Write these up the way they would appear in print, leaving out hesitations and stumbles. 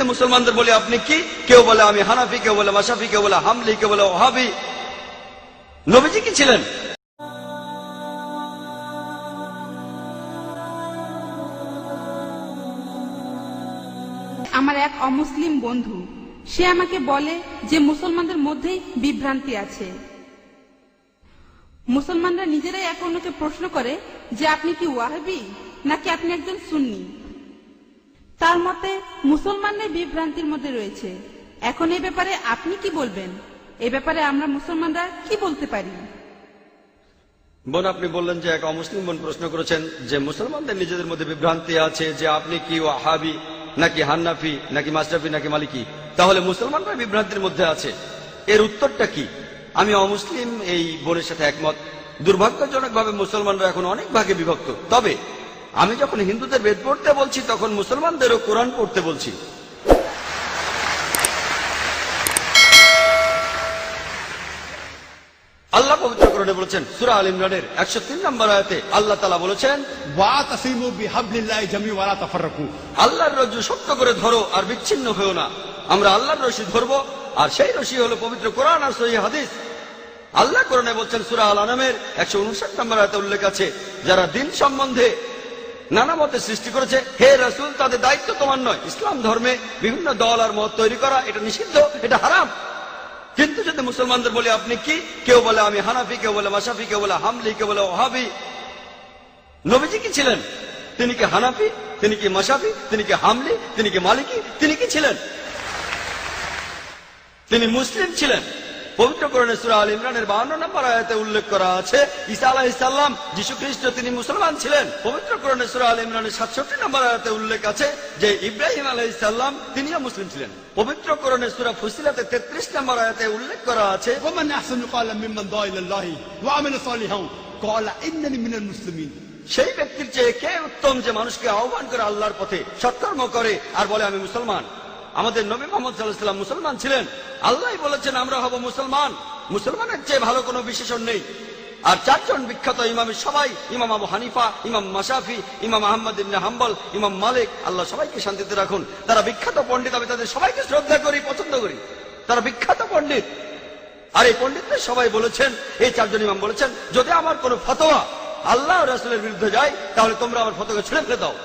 যদি মুসলমানদের বলি আপনি কি, কেউ বলে আমি হানাফি, কেউ বলে মাশাফি, কেউ বলে হামলি, কেউ বলে ওয়াহাবি। নবীজি কি ছিলেন? আমার এক অমুসলিম বন্ধু, সে আমাকে বলে যে মুসলমানদের মধ্যেই বিভ্রান্তি আছে। মুসলমানরা নিজেরাই এক অন্যকে প্রশ্ন করে যে আপনি কি ওয়াহাবি নাকি আপনি একজন সুন্নি। তার মতে মুসলমানরাই বিভ্রান্তির মধ্যে রয়েছে। এখন এই ব্যাপারে আপনি কি বলবেন? এ ব্যাপারে আমরা মুসলমানরা কি বলতে পারি? বোন, আপনি বললেন যে এক অমুসলিম বোন প্রশ্ন করেছেন যে মুসলমানদের নিজেদের মধ্যে বিভ্রান্তি আছে যে আপনি কি ওয়াহাবি নাকি হানাফি নাকি মাশরাফি নাকি মালিকি, তাহলে মুসলমানরা বিভ্রান্তির মধ্যে আছে, এর উত্তরটা কি? আমি অমুসলিম এই বোনের সাথে একমত। দুর্ভাগ্যজনকভাবে মুসলমানরা এখন অনেক ভাগে বিভক্ত। তবে আমি যখন হিন্দুদের বেদ পড়তে বলছি তখন মুসলমানদেরও কোরআন পড়তে বলছি। আল্লাহ পবিত্র কোরআনে বলেছেন, সূরা আল ইমরানের 103 নম্বর আয়াতে আল্লাহ তাআলা বলেছেন, ওয়াতাসিমু বিহাবলিল্লাহি জামিআন ওয়া লা তাফাররাকু। আল্লাহর রজ্জু শক্ত করে ধরো আর বিচ্ছিন্ন হয়ো না। আমরা আল্লাহর রশি ধরবো, আর সেই রশি হলো পবিত্র কোরআন আর সহিহ হাদিস। আল্লাহ কোরআনে বলছেন, সূরা আল আনামের 159 নম্বর আয়াতে উল্লেখ আছে, যারা দিন সম্বন্ধে নানা মতে সৃষ্টি করেছে, হে রাসূল, তাদের দায়িত্ব তোমার নয়। ইসলাম ধর্মে বিভিন্ন দল আর মত তৈরি করা এটা নিষিদ্ধ, এটা হারাম। কিন্তু যদি মুসলমানদের বলি আপনি কি, কেউ বলে আমি হানাফি, কেউ বলে মাশাফি, কেউ বলে হামলি, কেউ বলে ওয়াহাবি। নবীজি কি ছিলেন? তিনি কি হানাফি, তিনি কি মাশাফি, তিনি কি হামলি, তিনি কি মালিকি, তিনি কি ছিলেন? তিনি মুসলিম ছিলেন। পবিত্র কোরআনে সূরা আল ইমরানের 52 নম্বর আয়াতে উল্লেখ করা আছে, ঈসা আলাইহিস সালাম, যীশু খ্রিস্ট, তিনি মুসলমান ছিলেন। পবিত্র কোরআনে সূরা আল ইমরানের 67 নম্বর আয়াতে উল্লেখ আছে যে ইব্রাহিম আলাইহিস সালাম, তিনিও মুসলিম ছিলেন। পবিত্র কোরআনে সূরা ফুসিলাতে 33 নম্বর আয়াতে উল্লেখ করা আছে, ওয়ামান আহসানু ক্বালাম মিম্মান দা ইলাল্লাহি ওয়া আমিলা সালিহান ক্বালা ইন্নানি মিনাল মুসলিমিন। সেই ব্যক্তির চেয়ে কে উত্তম যে মানুষকে আহ্বান করে আল্লাহর পথে, সৎকর্ম করে আর বলে আমি মুসলমান। আমাদের নবী মুহাম্মদ সাল্লাল্লাহু আলাইহি ওয়াসাল্লাম মুসলমান ছিলেন। আল্লাহই বলেছেন আমরা হব মুসলমান। মুসলমানের চেয়ে ভালো কোনো বিশেষণ নেই। আর চারজন বিখ্যাত ইমামের সবাই, ইমাম আবু হানিফা, ইমাম মাশাফি, ইমাম আহমদ ইবনে হাম্বল, ইমাম মালিক, আল্লাহ সবাইকে শান্তিতে রাখুন, তারা বিখ্যাত পণ্ডিত। আমি তাদের সবাইকে শ্রদ্ধা করি, পছন্দ করি। তারা বিখ্যাত পণ্ডিত। আর এই পণ্ডিতদের সবাই বলেছেন, এই চারজন ইমাম বলেছেন, যদি আমার কোনো ফতোয়া আল্লাহ ও রাসূলের বিরুদ্ধে যায় তাহলে তোমরা আমার ফতোয়াকে ছুঁড়ে ফেলে দাও।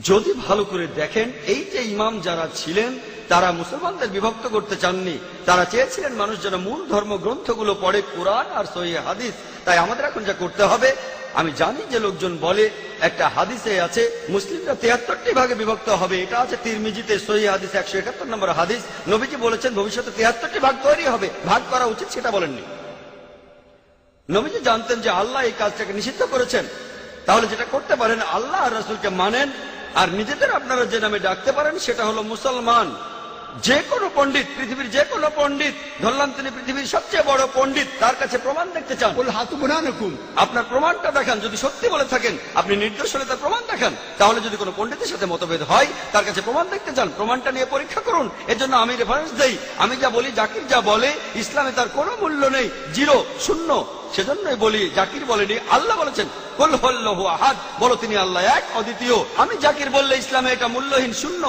যদি ভালো করে দেখেন, এই যে ইমাম যারা ছিলেন তারা মুসলমানদের বিভক্ত করতে চাননি। তারা চেয়েছিলেন মানুষ যেন মূল ধর্মগ্রন্থগুলো পড়ে, কোরআন আর সহিহ হাদিস। তাই আমাদের এখন যা করতে হবে, আমি জানি যে লোকজন বলে একটা হাদিসে আছে মুসলিমরা 73টি ভাগে বিভক্ত হবে, এটা আছে তিরমিজিতে সহিহ হাদিস 171 নম্বর হাদিস। নবীজি বলেছেন ভবিষ্যতে 73টি ভাগ তৈরি হবে, ভাগ করা উচিত সেটা বলেননি। নবীজি জানতেন যে আল্লাহ এই কাজটাকে নিষিদ্ধ করেছেন। তাহলে যেটা করতে পারেন, আল্লাহ আর রাসূলকে মানেন, আর নিজেদের আপনারা যে নামে ডাকতে পারেন সেটা হলো মুসলমান। যে কোনো পণ্ডিত, পৃথিবীর যে কোনো পণ্ডিত, ধরলাম তিনি পৃথিবীর সবচেয়ে বড় পণ্ডিত, তার কাছে প্রমাণ দেখতে চান, আপনার প্রমাণটা দেখান। যদি সত্যি বলে থাকেন, আপনি নির্দোষ হলে তার প্রমাণ দেখান। তাহলে যদি কোনো পণ্ডিতের সাথে মতভেদ হয়, তার কাছে প্রমাণ দেখতে চান, প্রমাণটা নিয়ে পরীক্ষা করুন। এজন্য আমি রেফারেন্স দেই, আমি যা বলি, জাকির যা বলে, ইসলামে তার কোনো মূল্য নেই, জিরো, শূন্য। সেজন্যই বলি, জাকির বলেনি, আল্লাহ বলেছেন কুল হুয়াল্লাহু আহাদ, বলো তিনি আল্লাহ এক, অদ্বিতীয়। আমি জাকির বললে ইসলামে এটা মূল্যহীন, শূন্য।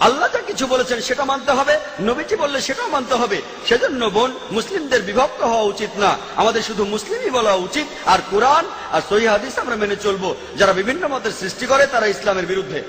আল্লাহ যা কিছু বলেছেন সেটা মানতে হবে, নবীজি বললে সেটাও মানতে হবে। সেজন্য বোন, মুসলিমদের বিভক্ত হওয়া উচিত না, আমাদের শুধু মুসলিমই বলা উচিত। আর কোরআন আর সহিহ হাদিস আমরা মেনে চলবো। যারা বিভিন্ন মতের সৃষ্টি করে তারা ইসলামের বিরুদ্ধে।